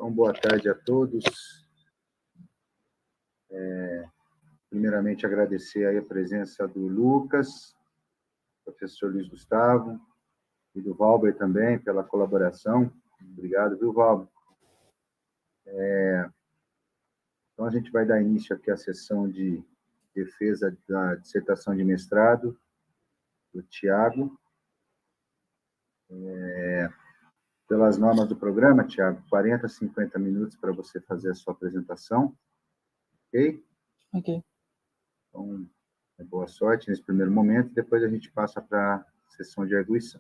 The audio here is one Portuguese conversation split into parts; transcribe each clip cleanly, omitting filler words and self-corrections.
Então, boa tarde a todos. Primeiramente, agradecer aí a presença do Lucas, professor Luiz Gustavo, e do Valber também, pela colaboração. Obrigado, viu, Valber? Então, a gente vai dar início aqui à sessão de defesa da dissertação de mestrado do Tiago. Pelas normas do programa, Tiago, 40 a 50 minutos para você fazer a sua apresentação. Ok? Ok. Então, boa sorte nesse primeiro momento, depois a gente passa para a sessão de arguição.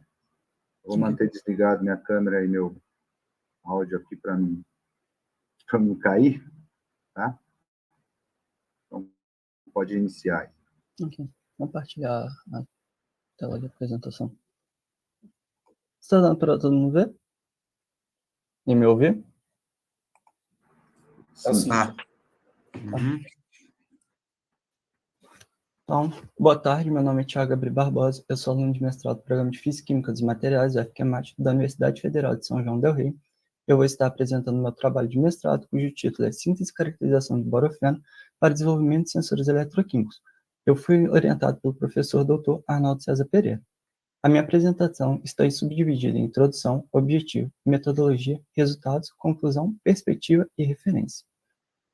Eu vou manter desligado minha câmera e meu áudio aqui para não cair, tá? Então, pode iniciar aí. Ok. Compartilhar a tela de apresentação. Está dando para todo mundo ver? E me ouvir? Sim. Então, boa tarde, meu nome é Thiago Gabriel Barbosa, eu sou aluno de mestrado do Programa de Física, Química dos Materiais, UFQMAT, da Universidade Federal de São João del Rei. Eu vou estar apresentando meu trabalho de mestrado, cujo título é Síntese e Caracterização de Borofeno para Desenvolvimento de Sensores Eletroquímicos. Eu fui orientado pelo professor Dr. Arnaldo César Pereira. A minha apresentação está subdividida em introdução, objetivo, metodologia, resultados, conclusão, perspectiva e referência.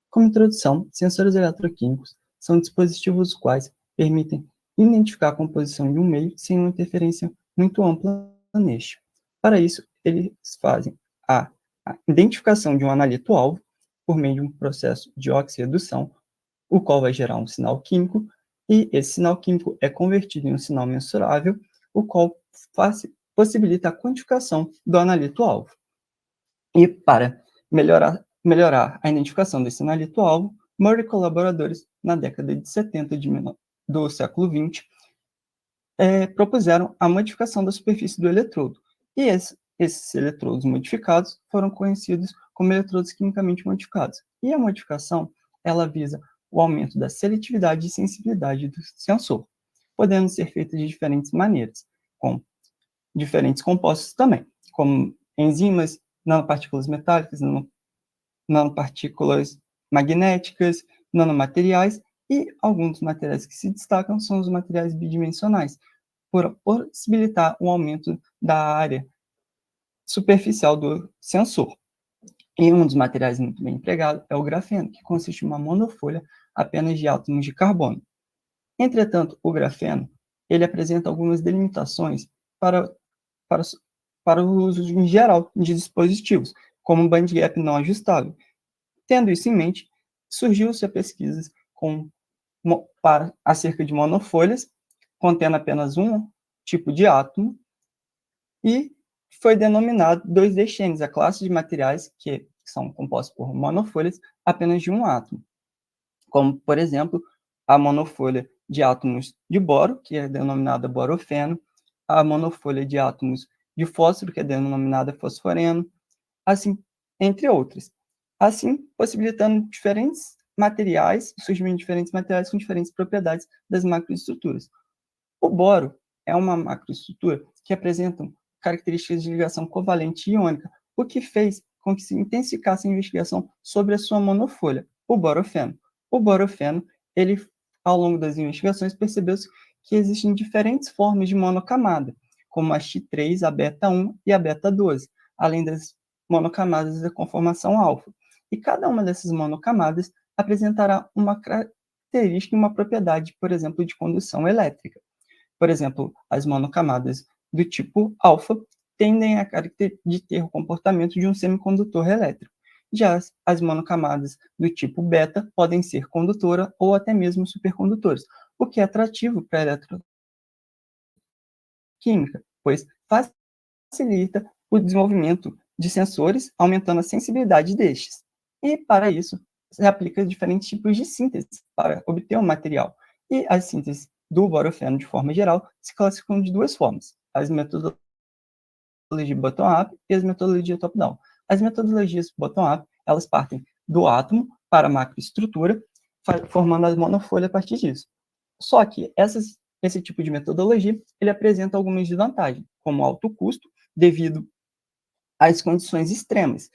Como introdução, sensores eletroquímicos são dispositivos os quais permitem identificar a composição de um meio sem uma interferência muito ampla neste. Para isso, eles fazem a identificação de um analito-alvo por meio de um processo de oxirredução, o qual vai gerar um sinal químico, e esse sinal químico é convertido em um sinal mensurável, o qual possibilita a quantificação do analito-alvo. E para melhorar a identificação desse analito-alvo, Murray e colaboradores, na década de 70 do século XX, propuseram a modificação da superfície do eletrodo. E esses eletrodos modificados foram conhecidos como eletrodos quimicamente modificados. E a modificação, ela visa o aumento da seletividade e sensibilidade do sensor, podendo ser feita de diferentes maneiras, com diferentes compostos também, como enzimas, nanopartículas metálicas, nanopartículas magnéticas, nanomateriais, e alguns materiais que se destacam são os materiais bidimensionais, por possibilitar o aumento da área superficial do sensor. E um dos materiais muito bem empregado é o grafeno, que consiste em uma monofolha apenas de átomos de carbono. Entretanto, o grafeno, ele apresenta algumas delimitações para o uso em geral de dispositivos, como um bandgap não ajustável. Tendo isso em mente, surgiu-se a pesquisa para acerca de monofolhas, contendo apenas um tipo de átomo, e foi denominado 2D chains, a classe de materiais que são compostos por monofolhas apenas de um átomo, como, por exemplo, a monofolha de átomos de boro, que é denominada borofeno, a monofolha de átomos de fósforo, que é denominada fosforeno, assim, entre outras. Assim, possibilitando diferentes materiais, surgimento de diferentes materiais com diferentes propriedades das macroestruturas. O boro é uma macroestrutura que apresenta características de ligação covalente iônica, o que fez com que se intensificasse a investigação sobre a sua monofolha, o borofeno. O borofeno, ele, ao longo das investigações, percebeu-se que existem diferentes formas de monocamada, como a X3, a beta-1 e a beta-12, além das monocamadas da conformação alfa. E cada uma dessas monocamadas apresentará uma característica e uma propriedade, por exemplo, de condução elétrica. Por exemplo, as monocamadas do tipo alfa tendem a ter o comportamento de um semicondutor elétrico. Já as monocamadas do tipo beta podem ser condutora ou até mesmo supercondutores, o que é atrativo para a eletroquímica, pois facilita o desenvolvimento de sensores, aumentando a sensibilidade destes. E, para isso, se aplica diferentes tipos de síntese para obter um material. E as sínteses do borofeno, de forma geral, se classificam de duas formas: as metodologias bottom-up e as metodologias top-down. As metodologias bottom-up, elas partem do átomo para a macroestrutura, formando a monofolha a partir disso. Só que esse tipo de metodologia, ele apresenta algumas desvantagens, como alto custo, devido às condições extremas.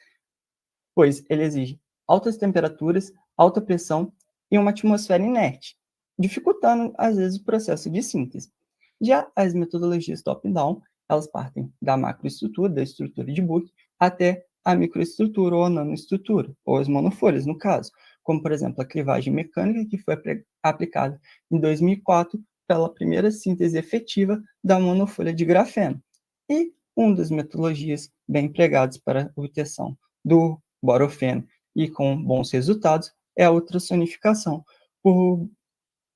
pois ele exige altas temperaturas, alta pressão e uma atmosfera inerte, dificultando, às vezes, o processo de síntese. Já as metodologias top-down, elas partem da macroestrutura, da estrutura de Boole, até a microestrutura ou a nanoestrutura, ou as monofolhas, no caso, como, por exemplo, a clivagem mecânica, que foi aplicada em 2004 pela primeira síntese efetiva da monofolha de grafeno. E uma das metodologias bem empregadas para a obtenção do borofeno e com bons resultados é a ultrassonificação,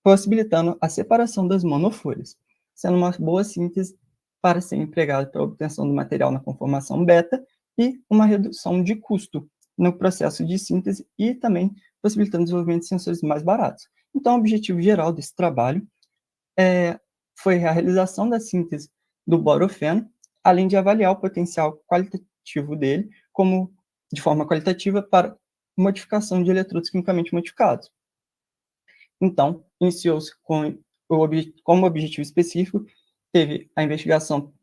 possibilitando a separação das monofolhas, sendo uma boa síntese para ser empregada para a obtenção do material na conformação beta e uma redução de custo no processo de síntese e também possibilitando o desenvolvimento de sensores mais baratos. Então, o objetivo geral desse trabalho foi a realização da síntese do borofeno, além de avaliar o potencial qualitativo dele como de forma qualitativa para modificação de eletrodos quimicamente modificados. Então, iniciou-se como objetivo específico, teve a investigação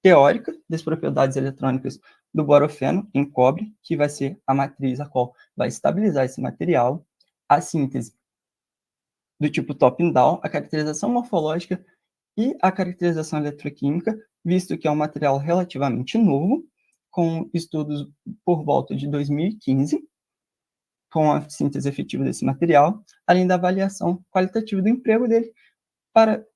teórica das propriedades eletrônicas do borofeno em cobre, que vai ser a matriz a qual vai estabilizar esse material, a síntese do tipo top-down, a caracterização morfológica e a caracterização eletroquímica, visto que é um material relativamente novo, com estudos por volta de 2015, com a síntese efetiva desse material, além da avaliação qualitativa do emprego dele, para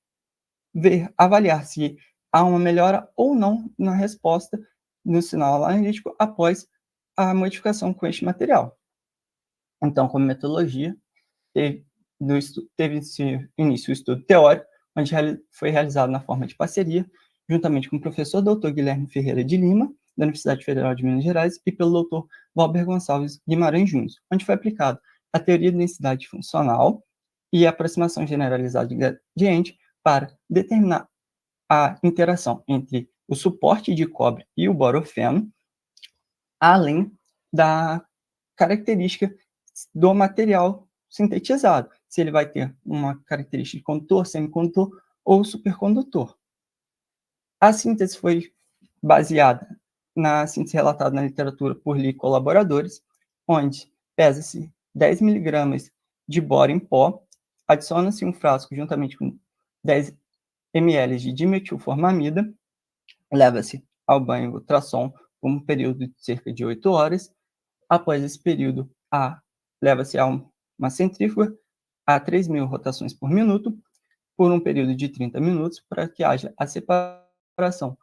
avaliar se há uma melhora ou não na resposta no sinal analítico após a modificação com este material. Então, como metodologia, teve início o estudo teórico, onde foi realizado na forma de parceria, juntamente com o professor Dr. Guilherme Ferreira de Lima, da Universidade Federal de Minas Gerais, e pelo Dr. Valber Gonçalves Guimarães Júnior, onde foi aplicado a teoria de densidade funcional e a aproximação generalizada de gradiente para determinar a interação entre o suporte de cobre e o borofeno, além da característica do material sintetizado, se ele vai ter uma característica de condutor, semicondutor ou supercondutor. A síntese foi baseada na síntese relatada na literatura por Lee e colaboradores, onde pesa-se 10 mg de boro em pó, adiciona-se um frasco juntamente com 10 ml de dimetilformamida, leva-se ao banho ultrassom por um período de cerca de 8 horas. Após esse período, leva-se a uma centrífuga a 3.000 rotações por minuto, por um período de 30 minutos, para que haja a separação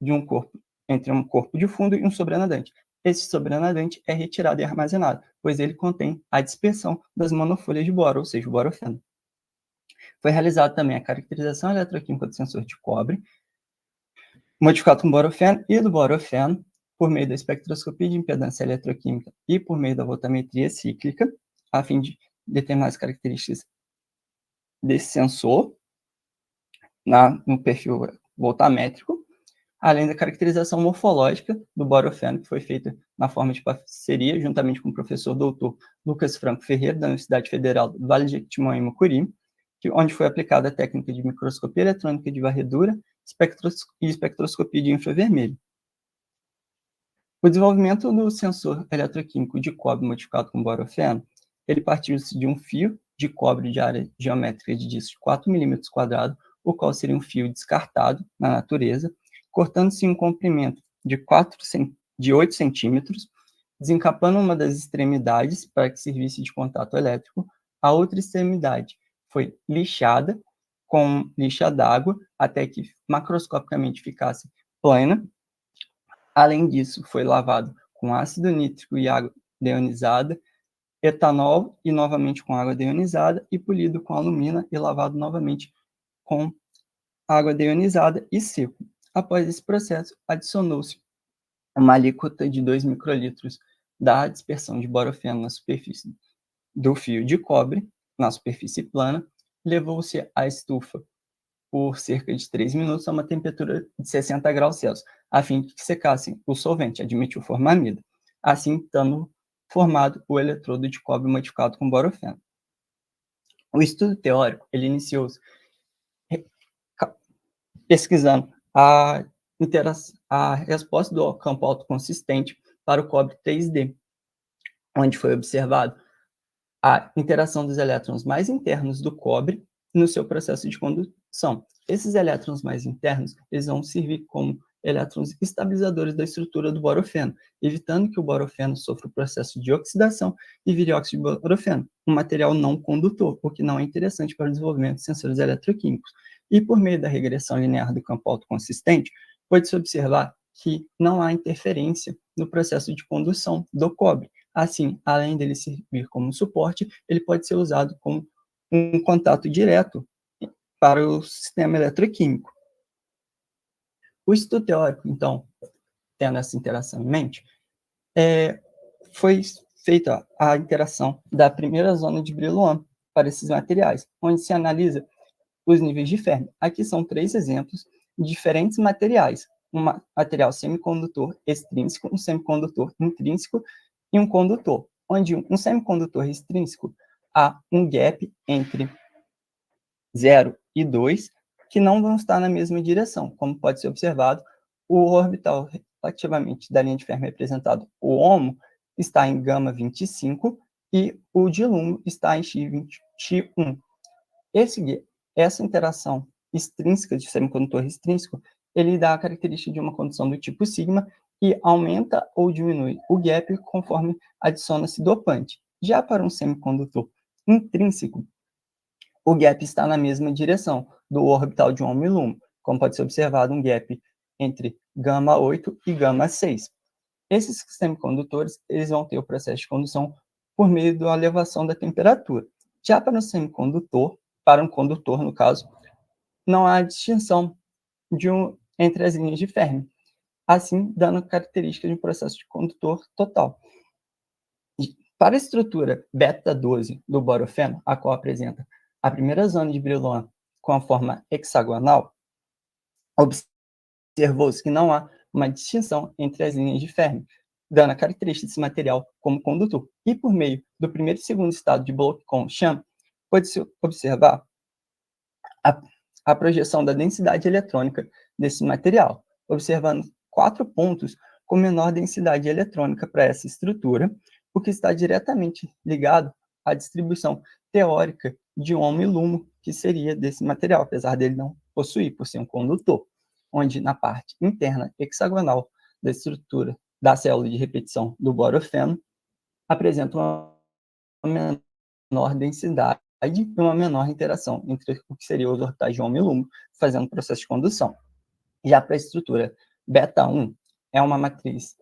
de um corpo entre um corpo de fundo e um sobrenadante. Esse sobrenadante é retirado e armazenado, pois ele contém a dispersão das monofolhas de boro, ou seja, o borofeno. Foi realizada também a caracterização eletroquímica do sensor de cobre, modificado com borofeno e do borofeno, por meio da espectroscopia de impedância eletroquímica e por meio da voltametria cíclica, a fim de determinar as características desse sensor no perfil voltamétrico, além da caracterização morfológica do borofeno, que foi feita na forma de parceria, juntamente com o professor doutor Lucas Franco Ferreira, da Universidade Federal do Vale de Jequitinhonha e Mucuri, onde foi aplicada a técnica de microscopia eletrônica de varredura e espectroscopia de infravermelho. O desenvolvimento do sensor eletroquímico de cobre modificado com borofeno, ele partiu-se de um fio de cobre de área geométrica de disco de 4 mm², o qual seria um fio descartado na natureza, cortando-se um comprimento de 8 centímetros, desencapando uma das extremidades para que servisse de contato elétrico. A outra extremidade foi lixada com lixa d'água até que macroscopicamente ficasse plana. Além disso, foi lavado com ácido nítrico e água deionizada, etanol e novamente com água deionizada, e polido com alumina e lavado novamente com água deionizada e seco. Após esse processo, adicionou-se uma alíquota de 2 microlitros da dispersão de borofeno na superfície do fio de cobre, na superfície plana, levou-se a estufa por cerca de 3 minutos a uma temperatura de 60 graus Celsius, a fim de que secasse o solvente, a dimetilformamida, assim estando formado o eletrodo de cobre modificado com borofeno. O estudo teórico, ele iniciou-se pesquisando a resposta do campo autoconsistente para o cobre 3D, onde foi observado a interação dos elétrons mais internos do cobre no seu processo de condução. Esses elétrons mais internos, eles vão servir como elétrons estabilizadores da estrutura do borofeno, evitando que o borofeno sofra o processo de oxidação e vire óxido de borofeno, um material não condutor, o que não é interessante para o desenvolvimento de sensores eletroquímicos. E por meio da regressão linear do campo autoconsistente, pode-se observar que não há interferência no processo de condução do cobre. Assim, além dele servir como suporte, ele pode ser usado como um contato direto para o sistema eletroquímico. O estudo teórico, então, tendo essa interação em mente, foi feita a interação da primeira zona de Brillouin para esses materiais, onde se analisa os níveis de Fermi. Aqui são 3 exemplos de diferentes materiais: um material semicondutor extrínseco, um semicondutor intrínseco e um condutor, onde um semicondutor extrínseco há um gap entre 0 e 2, que não vão estar na mesma direção. Como pode ser observado, o orbital relativamente da linha de Fermi representado, o HOMO, está em gama 25 e o de LUMO está em X1. Essa interação extrínseca de semicondutor extrínseco, ele dá a característica de uma condição do tipo sigma e aumenta ou diminui o gap conforme adiciona-se dopante. Já para um semicondutor intrínseco, o gap está na mesma direção do orbital de HOMO e LUMO, como pode ser observado um gap entre gama 8 e gama 6. Esses semicondutores, eles vão ter o processo de condução por meio da elevação da temperatura. Já para um semicondutor, para um condutor, no caso, não há distinção entre as linhas de Fermi, assim dando característica de um processo de condutor total. Para a estrutura beta 12 do borofeno, a qual apresenta a primeira zona de Brillouin com a forma hexagonal, observou-se que não há uma distinção entre as linhas de Fermi, dando a característica desse material como condutor. E por meio do primeiro e segundo estado de Bloch-Kohn-Sham, pode-se observar a projeção da densidade eletrônica desse material, observando 4 pontos com menor densidade eletrônica para essa estrutura, o que está diretamente ligado à distribuição teórica de HOMO e LUMO, que seria desse material, apesar dele não possuir, por ser um condutor, onde na parte interna hexagonal da estrutura da célula de repetição do borofeno apresenta uma menor densidade e uma menor interação entre o que seria os orbitais de HOMO e LUMO, fazendo o processo de condução. Já para a estrutura beta 1, é uma matriz.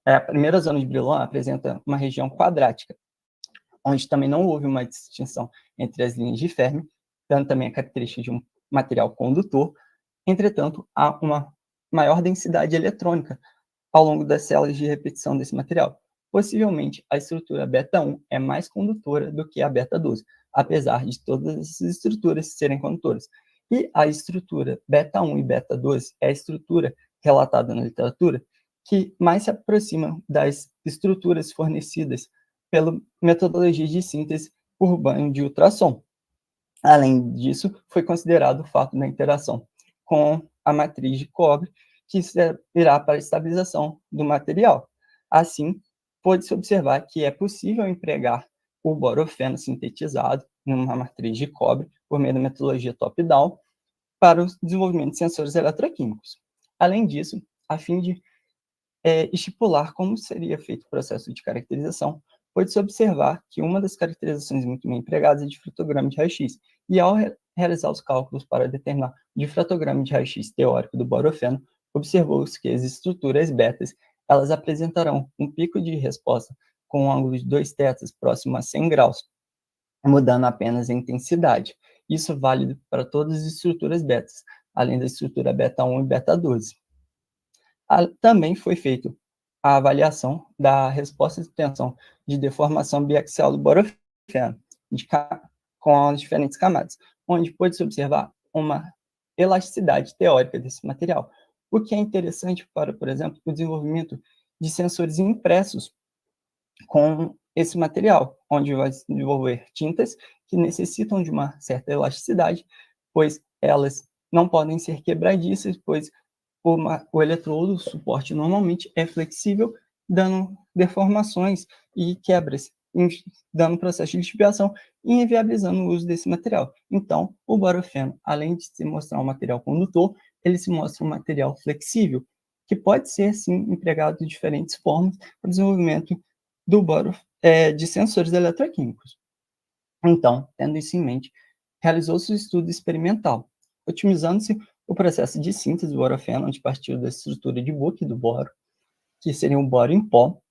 A primeira zona de Brillouin apresenta uma região quadrática, onde também não houve uma distinção entre as linhas de Fermi, dando também a característica de um material condutor. Entretanto, há uma maior densidade eletrônica ao longo das células de repetição desse material. Possivelmente, a estrutura beta 1 é mais condutora do que a beta 12, apesar de todas essas estruturas serem condutoras. E a estrutura beta 1 e beta 12 é a estrutura relatada na literatura que mais se aproxima das estruturas fornecidas pela metodologia de síntese por banho de ultrassom. Além disso, foi considerado o fato da interação com a matriz de cobre, que servirá para a estabilização do material. Assim, pode-se observar que é possível empregar o borofeno sintetizado numa matriz de cobre por meio da metodologia top-down para o desenvolvimento de sensores eletroquímicos. Além disso, a fim de estipular como seria feito o processo de caracterização, pode-se observar que uma das caracterizações muito bem empregadas é de difratograma de raio-x, e ao realizar os cálculos para determinar o difratograma de raio-x teórico do borofeno, observou-se que as estruturas betas elas apresentarão um pico de resposta com um ângulo de 2θ próximo a 100 graus, mudando apenas a intensidade. Isso é válido para todas as estruturas betas, além da estrutura beta 1 e beta 12. Também foi feita a avaliação da resposta de tensão de deformação biaxial do borofeno com as diferentes camadas, onde pode-se observar uma elasticidade teórica desse material, o que é interessante para, por exemplo, o desenvolvimento de sensores impressos com esse material, onde vai se desenvolver tintas que necessitam de uma certa elasticidade, pois elas não podem ser quebradiças, pois o eletrodo, o suporte normalmente é flexível dando deformações e quebras, dando processo de lixiviação e inviabilizando o uso desse material. Então, o borofeno, além de se mostrar um material condutor, ele se mostra um material flexível, que pode ser, sim, empregado de diferentes formas para o desenvolvimento de sensores eletroquímicos. Então, tendo isso em mente, realizou-se o estudo experimental, otimizando-se o processo de síntese do borofeno, onde partiu da estrutura de Buck do boro, que seria um boro em pó,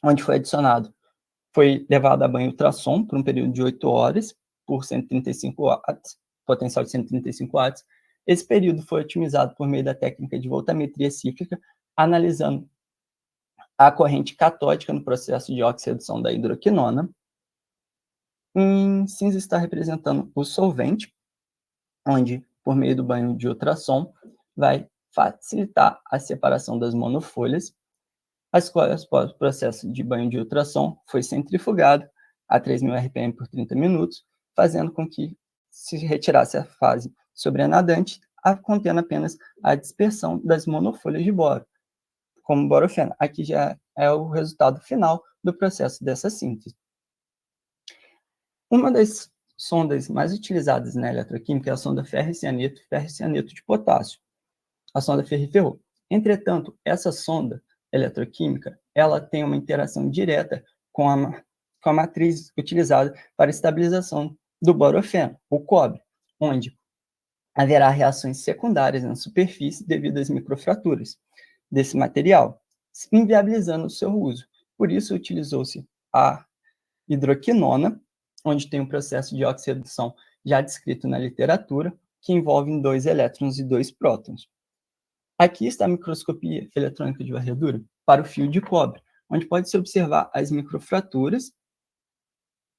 onde foi levado a banho ultrassom por um período de 8 horas, por 135 watts, potencial de 135 watts. Esse período foi otimizado por meio da técnica de voltametria cíclica, analisando a corrente catódica no processo de oxi-redução da hidroquinona. Em cinza está representando o solvente, onde, por meio do banho de ultrassom, vai facilitar a separação das monofolhas, as quais, após o processo de banho de ultrassom, foi centrifugado a 3.000 RPM por 30 minutos, fazendo com que se retirasse a fase sobrenadante, contendo apenas a dispersão das monofolhas de boro, como borofeno. Aqui já é o resultado final do processo dessa síntese. Uma das sondas mais utilizadas na eletroquímica é a sonda ferro-cianeto de potássio, a sonda Ferri-Ferro. Entretanto, essa sonda eletroquímica, ela tem uma interação direta com a matriz utilizada para estabilização do borofeno, o cobre, onde haverá reações secundárias na superfície devido às microfraturas desse material, inviabilizando o seu uso. Por isso, utilizou-se a hidroquinona, onde tem um processo de oxi-redução já descrito na literatura, que envolve 2 elétrons e 2 prótons. Aqui está a microscopia eletrônica de varredura para o fio de cobre, onde pode-se observar as microfraturas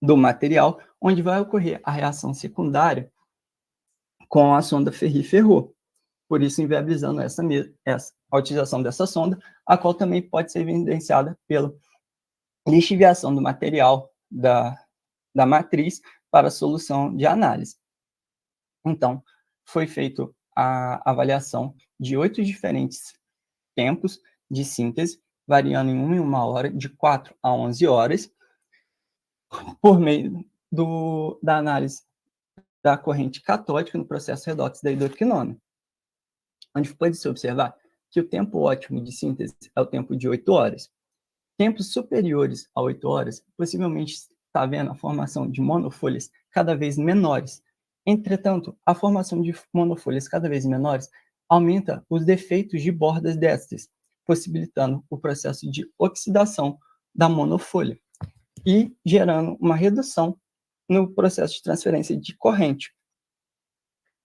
do material, onde vai ocorrer a reação secundária com a sonda Ferri-Ferro, por isso inviabilizando a utilização dessa sonda, a qual também pode ser evidenciada pela lixiviação do material da matriz para a solução de análise. Então, foi feita a avaliação de 8 diferentes tempos de síntese, variando em 1 e 1 hora, de 4 a 11 horas, por meio da análise da corrente catódica no processo redox da hidroquinona, onde pode-se observar que o tempo ótimo de síntese é o tempo de 8 horas. Tempos superiores a 8 horas, possivelmente está havendo a formação de monofolhas cada vez menores. Entretanto, a formação de monofolhas cada vez menores aumenta os defeitos de bordas destas, possibilitando o processo de oxidação da monofolha e gerando uma redução no processo de transferência de corrente.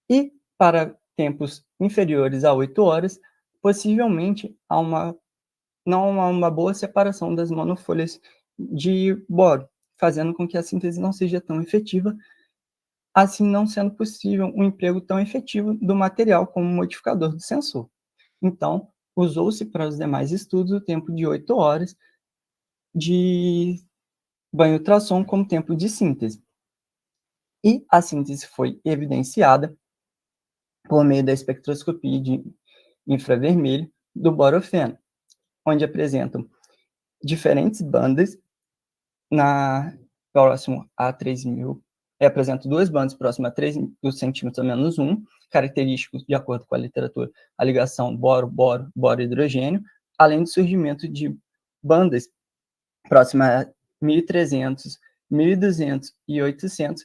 E para tempos inferiores a 8 horas, possivelmente não há uma boa separação das monofolhas de boro, fazendo com que a síntese não seja tão efetiva, assim não sendo possível um emprego tão efetivo do material como modificador do sensor. Então, usou-se para os demais estudos o tempo de 8 horas de banho ultrassom como tempo de síntese. E a síntese foi evidenciada por meio da espectroscopia de infravermelho do borofeno, onde apresentam diferentes bandas próximo a 3.000, apresenta 2 bandas próximas a 3 centímetros a menos 1, característicos, de acordo com a literatura, a ligação boro-hidrogênio, além do surgimento de bandas próximas a 1.300, 1.200 e 800,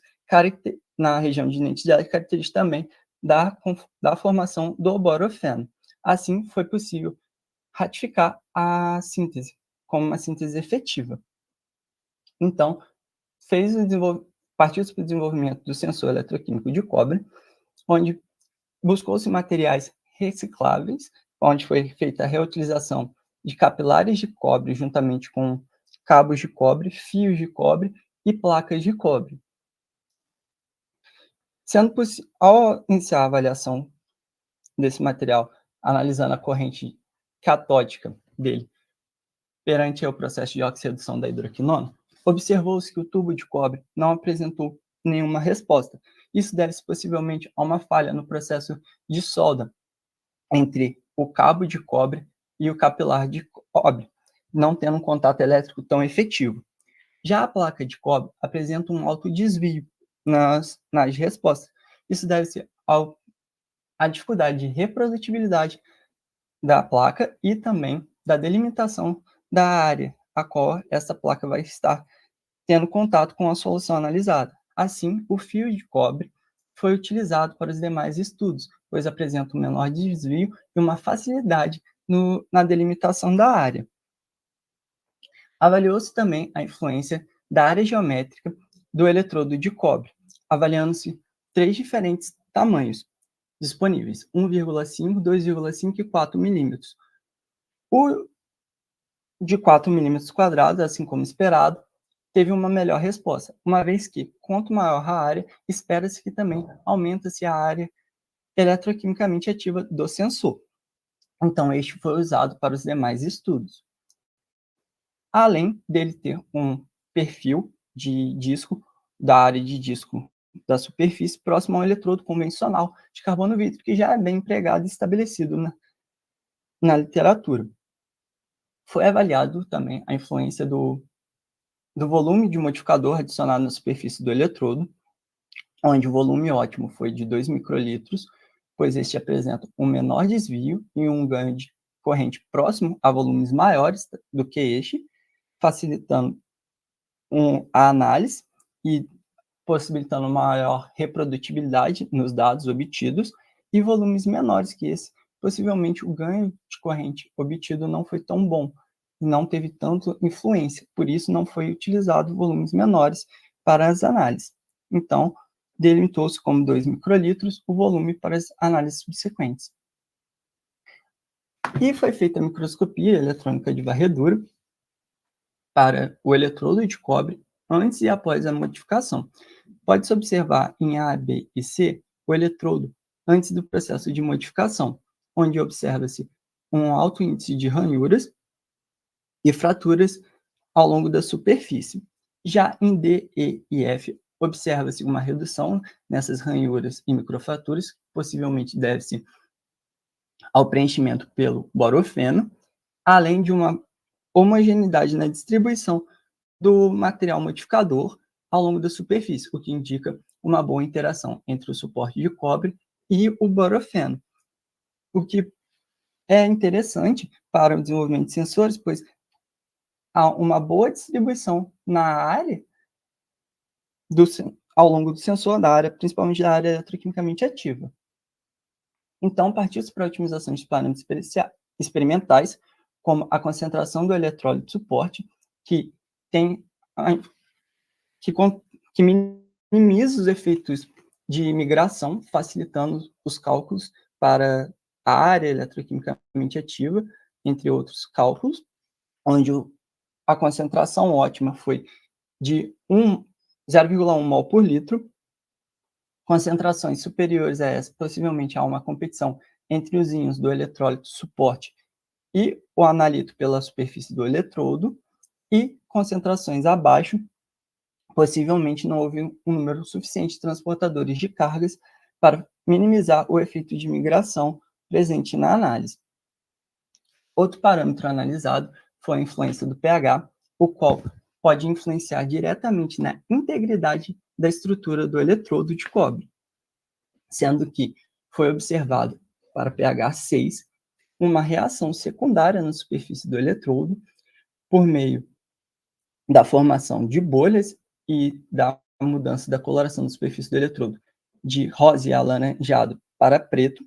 na região de identidade, característica também da formação do borofeno. Assim, foi possível ratificar a síntese como uma síntese efetiva. Então, partiu-se para o desenvolvimento do sensor eletroquímico de cobre, onde buscou-se materiais recicláveis, onde foi feita a reutilização de capilares de cobre juntamente com cabos de cobre, fios de cobre e placas de cobre. Ao iniciar a avaliação desse material, analisando a corrente catódica dele perante o processo de oxi-redução da hidroquinona, observou-se que o tubo de cobre não apresentou nenhuma resposta. Isso deve-se possivelmente a uma falha no processo de solda entre o cabo de cobre e o capilar de cobre, não tendo um contato elétrico tão efetivo. Já a placa de cobre apresenta um alto desvio nas respostas. Isso deve-se à dificuldade de reprodutibilidade da placa e também da delimitação da área a qual essa placa vai estar tendo contato com a solução analisada. Assim, o fio de cobre foi utilizado para os demais estudos, pois apresenta um menor desvio e uma facilidade na delimitação da área. Avaliou-se também a influência da área geométrica do eletrodo de cobre, avaliando-se 3 diferentes tamanhos disponíveis, 1,5, 2,5 e 4 milímetros. O de 4 milímetros quadrados, assim como esperado, teve uma melhor resposta, uma vez que, quanto maior a área, espera-se que também aumenta-se a área eletroquimicamente ativa do sensor. Então, este foi usado para os demais estudos. Além dele ter um perfil de disco, da área de disco da superfície, próximo ao eletrodo convencional de carbono-vidro, que já é bem empregado e estabelecido na literatura. Foi avaliado também a influência do volume de modificador adicionado na superfície do eletrodo, onde o volume ótimo foi de 2 microlitros, pois este apresenta um menor desvio e um ganho de corrente próximo a volumes maiores do que este, facilitando a análise e possibilitando maior reprodutibilidade nos dados obtidos, e volumes menores que esse, possivelmente o ganho de corrente obtido não foi tão bom, não teve tanta influência, por isso não foi utilizado volumes menores para as análises. Então, delimitou-se como 2 microlitros o volume para as análises subsequentes. E foi feita a microscopia eletrônica de varredura para o eletrodo de cobre antes e após a modificação. Pode-se observar em A, B e C o eletrodo antes do processo de modificação, onde observa-se um alto índice de ranhuras e fraturas ao longo da superfície. Já em D, E e F, observa-se uma redução nessas ranhuras e microfraturas, que possivelmente deve-se ao preenchimento pelo borofeno, além de uma homogeneidade na distribuição do material modificador ao longo da superfície, o que indica uma boa interação entre o suporte de cobre e o borofeno, o que é interessante para o desenvolvimento de sensores, pois há uma boa distribuição na área ao longo do sensor, da área, principalmente da área eletroquimicamente ativa. Então, partiu-se para a otimização de parâmetros experimentais, como a concentração do eletrólito de suporte, que minimiza os efeitos de migração, facilitando os cálculos para a área eletroquimicamente ativa, entre outros cálculos, onde a concentração ótima foi de 0,1 mol por litro. Concentrações superiores a essa, possivelmente há uma competição entre os íons do eletrólito suporte e o analito pela superfície do eletrodo, e concentrações abaixo, possivelmente não houve um número suficiente de transportadores de cargas para minimizar o efeito de migração presente na análise. Outro parâmetro analisado foi a influência do pH, o qual pode influenciar diretamente na integridade da estrutura do eletrodo de cobre, sendo que foi observado para pH 6 uma reação secundária na superfície do eletrodo por meio da formação de bolhas e da mudança da coloração da superfície do eletrodo de rosa e alaranjado para preto,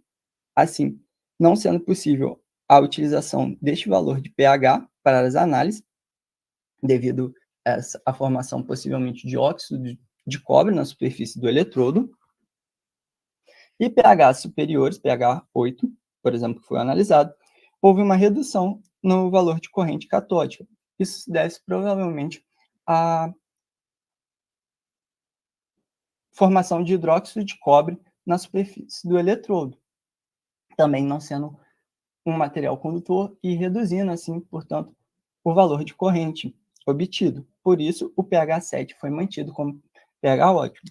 assim, não sendo possível a utilização deste valor de pH para as análises, devido à formação possivelmente de óxido de cobre na superfície do eletrodo, e pH superiores, pH 8, por exemplo, que foi analisado, houve uma redução no valor de corrente catódica. Isso se deve provavelmente à formação de hidróxido de cobre na superfície do eletrodo, também não sendo um material condutor e reduzindo, assim, portanto, o valor de corrente obtido. Por isso, o pH 7 foi mantido como pH ótimo.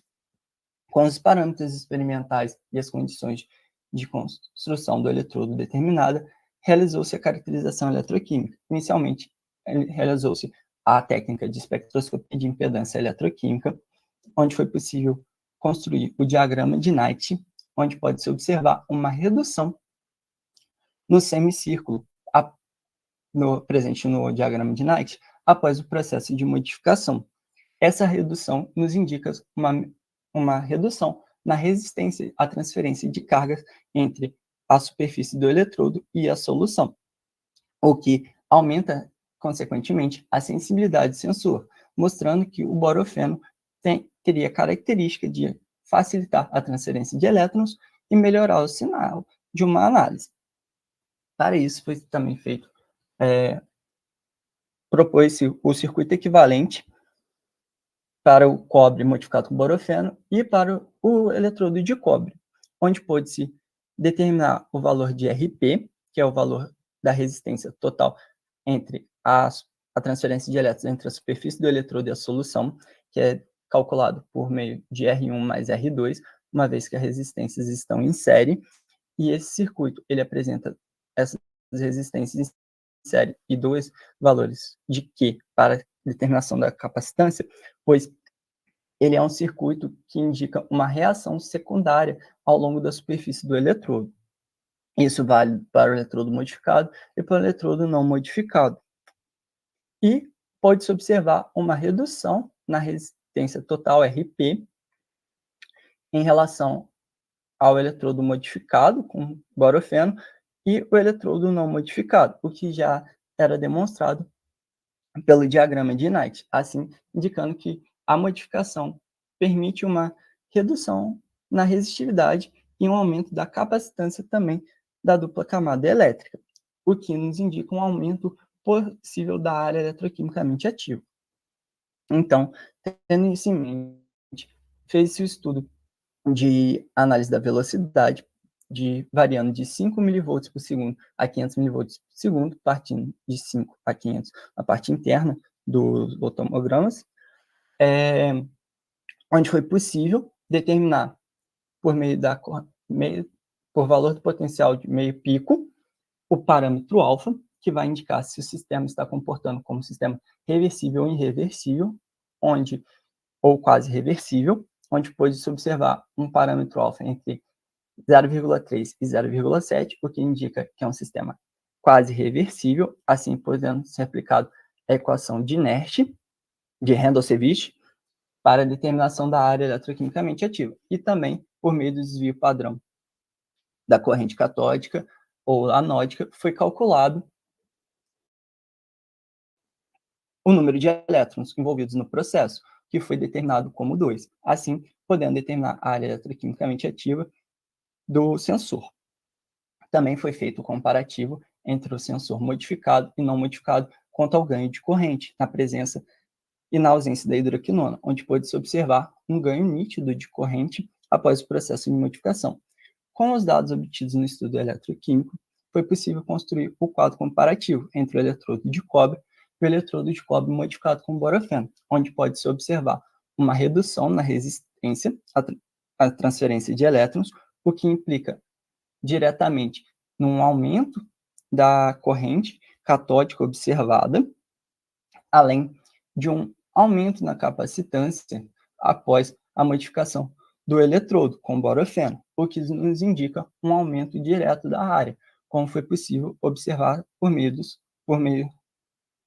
Com os parâmetros experimentais e as condições de construção do eletrodo determinada, realizou-se a caracterização eletroquímica. Inicialmente, realizou-se a técnica de espectroscopia de impedância eletroquímica, onde foi possível construir o diagrama de Knight, onde pode-se observar uma redução no semicírculo presente no diagrama de Knight após o processo de modificação. Essa redução nos indica uma redução na resistência à transferência de cargas entre a superfície do eletrodo e a solução, o que aumenta, consequentemente, a sensibilidade do sensor, mostrando que o borofeno teria característica de facilitar a transferência de elétrons e melhorar o sinal de uma análise. Para isso, foi também feito, propôs-se o circuito equivalente para o cobre modificado com borofeno e para o eletrodo de cobre, onde pôde-se determinar o valor de RP, que é o valor da resistência total entre a transferência de elétrons entre a superfície do eletrodo e a solução, que é calculado por meio de R1 mais R2, uma vez que as resistências estão em série, e esse circuito ele apresenta essas resistências em série e dois valores de Q para determinação da capacitância, pois ele é um circuito que indica uma reação secundária ao longo da superfície do eletrodo. Isso vale para o eletrodo modificado e para o eletrodo não modificado. E pode-se observar uma redução na resistência total RP em relação ao eletrodo modificado com borofeno e o eletrodo não modificado, o que já era demonstrado pelo diagrama de Knight, assim indicando que a modificação permite uma redução na resistividade e um aumento da capacitância também da dupla camada elétrica, o que nos indica um aumento possível da área eletroquimicamente ativa. Então, tendo isso em mente, fez-se o estudo de análise da velocidade, variando de 5 mV por segundo a 500 mV por segundo, partindo de 5 a 500 a parte interna dos fotogramas, onde foi possível determinar, por por valor do potencial de meio pico, o parâmetro alfa, que vai indicar se o sistema está comportando como sistema reversível ou irreversível, ou quase reversível, onde pôde-se observar um parâmetro alfa entre 0,3 e 0,7, o que indica que é um sistema quase reversível, assim podendo ser aplicado a equação de Nernst, de Randall-Sevich, para a determinação da área eletroquimicamente ativa, e também por meio do desvio padrão da corrente catódica ou anódica, foi calculado o número de elétrons envolvidos no processo, que foi determinado como 2, assim podendo determinar a área eletroquimicamente ativa do sensor. Também foi feito o comparativo entre o sensor modificado e não modificado quanto ao ganho de corrente, na presença e na ausência da hidroquinona, onde pôde-se observar um ganho nítido de corrente após o processo de modificação. Com os dados obtidos no estudo eletroquímico, foi possível construir o quadro comparativo entre o eletrodo de cobre e o eletrodo de cobre modificado com borofeno, onde pode-se observar uma redução na resistência à transferência de elétrons, o que implica diretamente num aumento da corrente catódica observada, além de um aumento na capacitância após a modificação do eletrodo com borofeno, o que nos indica um aumento direto da área, como foi possível observar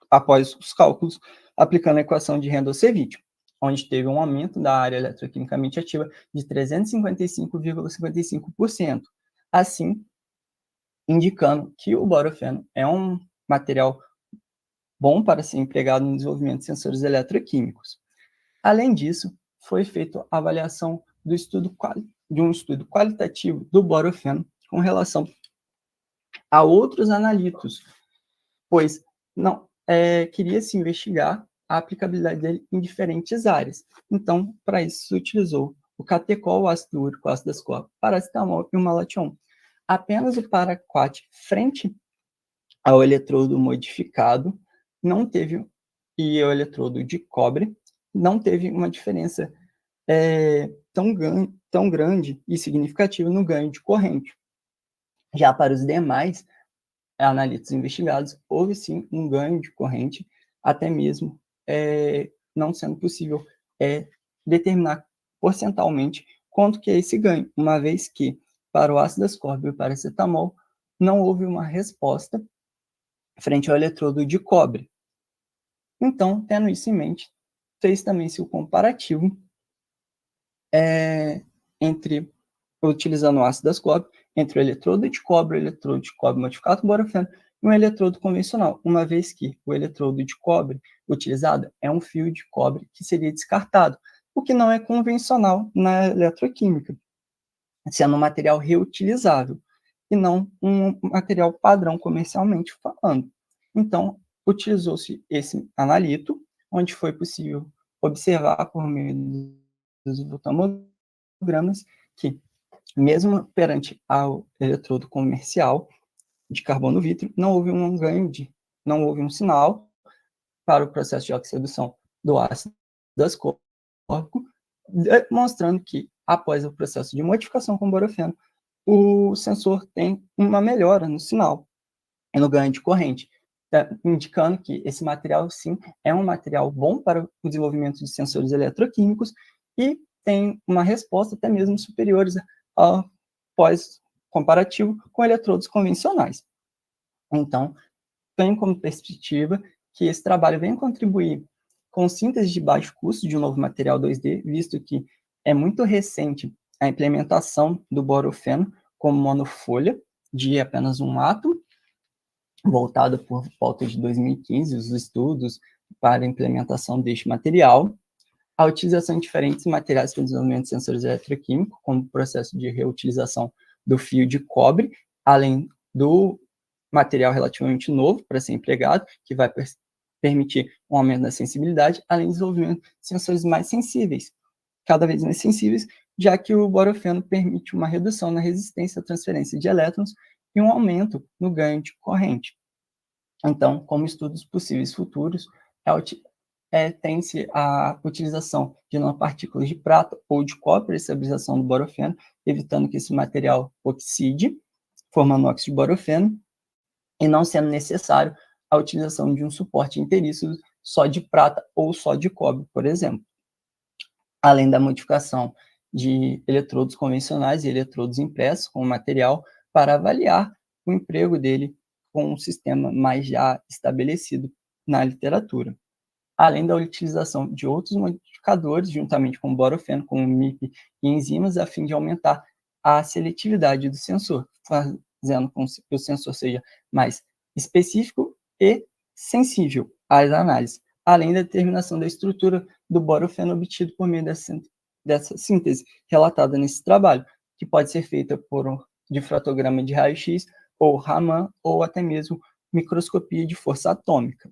após os cálculos aplicando a equação de Randall-Sevich, onde teve um aumento da área eletroquimicamente ativa de 355,55%, assim indicando que o borofeno é um material bom para ser empregado no desenvolvimento de sensores eletroquímicos. Além disso, foi feita a avaliação de um estudo qualitativo do borofeno com relação a outros analitos, pois queria-se investigar a aplicabilidade dele em diferentes áreas. Então, para isso, se utilizou o catecol, o ácido úrico, o ácido ascórbico, paracetamol e o malathion. Apenas o paraquat frente ao eletrodo modificado e o eletrodo de cobre não teve uma diferença tão grande e significativa no ganho de corrente. Já para os demais, analitos investigados, houve sim um ganho de corrente, até mesmo não sendo possível determinar porcentualmente quanto que é esse ganho, uma vez que para o ácido ascórbico e o paracetamol não houve uma resposta frente ao eletrodo de cobre. Então, tendo isso em mente, fez também-se o comparativo utilizando o ácido ascórbico, entre o eletrodo de cobre modificado com borofeno e um eletrodo convencional, uma vez que o eletrodo de cobre utilizado é um fio de cobre que seria descartado, o que não é convencional na eletroquímica, sendo um material reutilizável e não um material padrão comercialmente falando. Então, utilizou-se esse analito, onde foi possível observar por meio dos voltamogramas que, mesmo perante ao eletrodo comercial de carbono vítreo, não houve um sinal para o processo de oxidação do ácido ascórbico, demonstrando que, após o processo de modificação com borofeno, o sensor tem uma melhora no sinal e no ganho de corrente, indicando que esse material, sim, é um material bom para o desenvolvimento de sensores eletroquímicos e tem uma resposta até mesmo superiores ao pós-comparativo com eletrodos convencionais. Então, tenho como perspectiva que esse trabalho venha contribuir com síntese de baixo custo de um novo material 2D, visto que é muito recente a implementação do borofeno como monofolha de apenas um átomo, voltada por volta de 2015, os estudos para a implementação deste material, a utilização de diferentes materiais para o desenvolvimento de sensores eletroquímicos, como o processo de reutilização do fio de cobre, além do material relativamente novo para ser empregado, que vai permitir um aumento da sensibilidade, além do desenvolvimento de sensores mais sensíveis, cada vez mais sensíveis, já que o borofeno permite uma redução na resistência à transferência de elétrons e um aumento no ganho de corrente. Então, como estudos possíveis futuros, tem-se a utilização de nanopartículas de prata ou de cobre para estabilização do borofeno, evitando que esse material oxide, formando óxido de borofeno, e não sendo necessário a utilização de um suporte interícido só de prata ou só de cobre, por exemplo. Além da modificação de eletrodos convencionais e eletrodos impressos com o material para avaliar o emprego dele com um sistema mais já estabelecido na literatura. Além da utilização de outros modificadores, juntamente com o borofeno, como MIP e enzimas, a fim de aumentar a seletividade do sensor, fazendo com que o sensor seja mais específico e sensível às análises, além da determinação da estrutura do borofeno obtido por meio dessa síntese relatada nesse trabalho, que pode ser feita por um difratograma de raio-x, ou Raman, ou até mesmo microscopia de força atômica.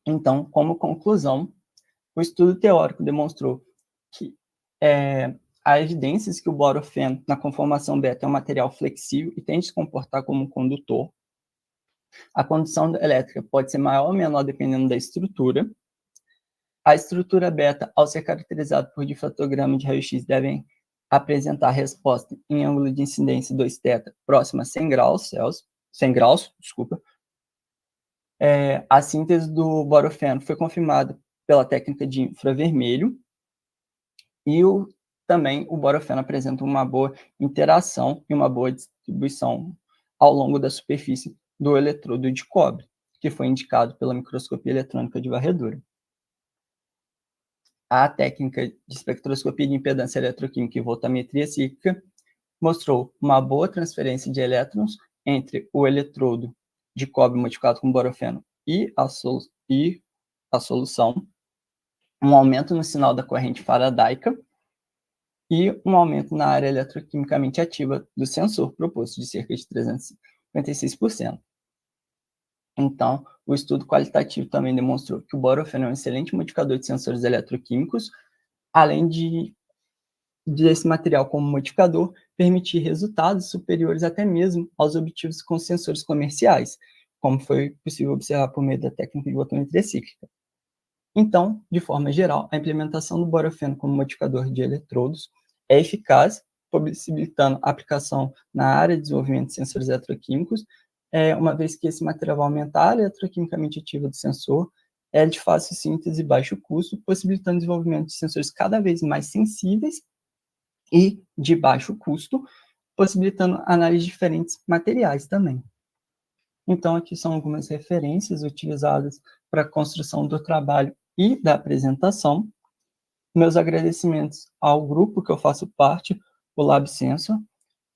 Então, como conclusão, o estudo teórico demonstrou que há evidências que o borofeno, na conformação beta, é um material flexível e tende a se comportar como um condutor. A condução elétrica pode ser maior ou menor dependendo da estrutura. A estrutura beta, ao ser caracterizada por difratograma de raio-x, devem apresentar resposta em ângulo de incidência 2θ próxima a 100 graus, a síntese do borofeno foi confirmada pela técnica de infravermelho e também o borofeno apresenta uma boa interação e uma boa distribuição ao longo da superfície do eletrodo de cobre, que foi indicado pela microscopia eletrônica de varredura. A técnica de espectroscopia de impedância eletroquímica e voltametria cíclica mostrou uma boa transferência de elétrons entre o eletrodo de cobre modificado com borofeno e a solução, um aumento no sinal da corrente faradaica e um aumento na área eletroquimicamente ativa do sensor, proposto de cerca de 356%. Então, o estudo qualitativo também demonstrou que o borofeno é um excelente modificador de sensores eletroquímicos, além desse material como modificador permitir resultados superiores até mesmo aos obtidos com sensores comerciais, como foi possível observar por meio da técnica de voltametria cíclica. Então, de forma geral, a implementação do borofeno como modificador de eletrodos é eficaz, possibilitando a aplicação na área de desenvolvimento de sensores eletroquímicos, uma vez que esse material vai aumentar a eletroquimicamente ativa do sensor, é de fácil síntese e baixo custo, possibilitando o desenvolvimento de sensores cada vez mais sensíveis e de baixo custo, possibilitando análise de diferentes materiais também. Então, aqui são algumas referências utilizadas para a construção do trabalho e da apresentação. Meus agradecimentos ao grupo que eu faço parte, o LabSensor,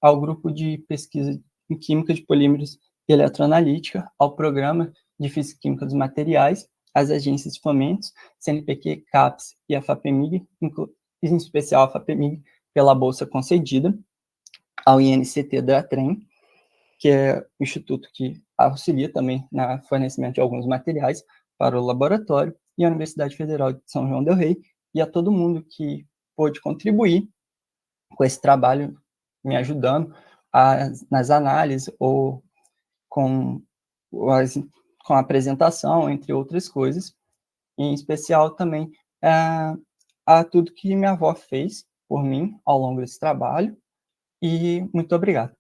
ao grupo de pesquisa em Química de Polímeros e Eletroanalítica, ao Programa de Física e Química dos Materiais, às agências de fomentos, CNPq, CAPES e a FAPEMIG, em especial a FAPEMIG, pela bolsa concedida, ao INCT da Trem, que é o instituto que auxilia também no fornecimento de alguns materiais para o laboratório, e a Universidade Federal de São João del Rei, e a todo mundo que pôde contribuir com esse trabalho, me ajudando nas análises ou com a apresentação, entre outras coisas, em especial também a tudo que minha avó fez por mim ao longo desse trabalho, e muito obrigado.